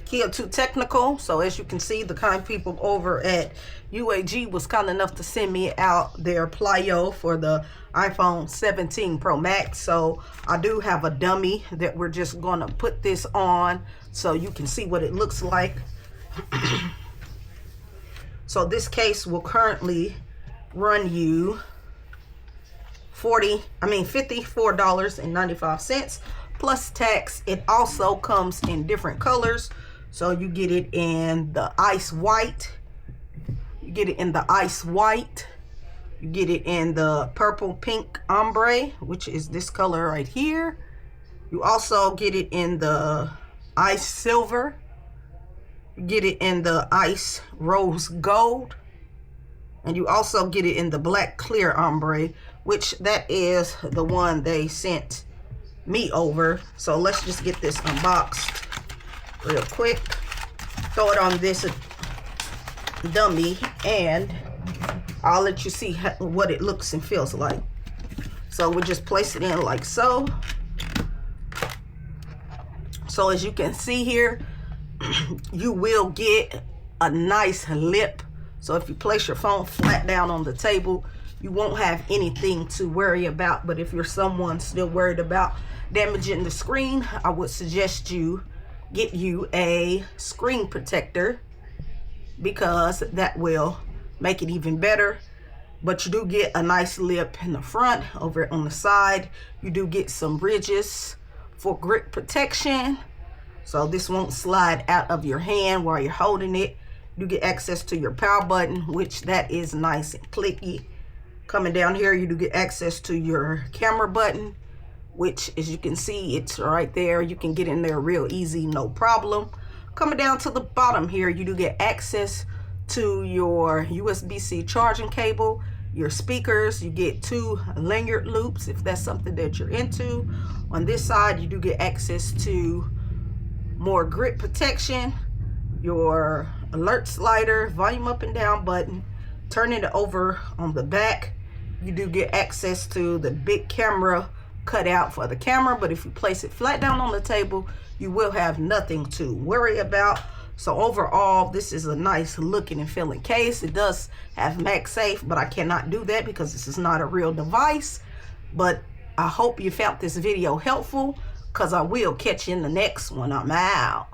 Kia Too Technical. So as you can see, the kind people over at UAG was kind enough to send me out their Plyo for the iPhone 17 Pro Max. So I do have a dummy that we're just going to put this on so you can see what it looks like. So this case will currently run you $54.95 plus tax. It also comes in different colors. So you get it in the ice white, you get it in the ice white, you get it in the purple pink ombre, which is this color right here. You also get it in the ice silver, you get it in the ice rose gold, and you also get it in the black clear ombre, which that is the one they sent me over. So let's just get this unboxed real quick. Throw it on this dummy and I'll let you see what it looks and feels like. So we'll just place it in like so. So as you can see here, you will get a nice lip. So if you place your phone flat down on the table, you won't have anything to worry about. But if you're someone still worried about damaging the screen, I would suggest you get you a screen protector, because that will make it even better. But you do get a nice lip in the front. Over on the side, you do get some ridges for grip protection, so this won't slide out of your hand while you're holding it. You get access to your power button, which that is nice and clicky. Coming down here, you do get access to your camera button, which as you can see, it's right there. You can get in there real easy, no problem. Coming down to the bottom here, you do get access to your USB-C charging cable, your speakers. You get 2 lanyard loops if that's something that you're into. On this side, you do get access to more grip protection, your alert slider, volume up and down button. Turning it over on the back, you do get access to the big camera cut out for the camera. But if you place it flat down on the table, you will have nothing to worry about. So overall, this is a nice looking and feeling case. It does have MagSafe, but I cannot do that because this is not a real device. But I hope you found this video helpful, because I will catch you in the next one. I'm out.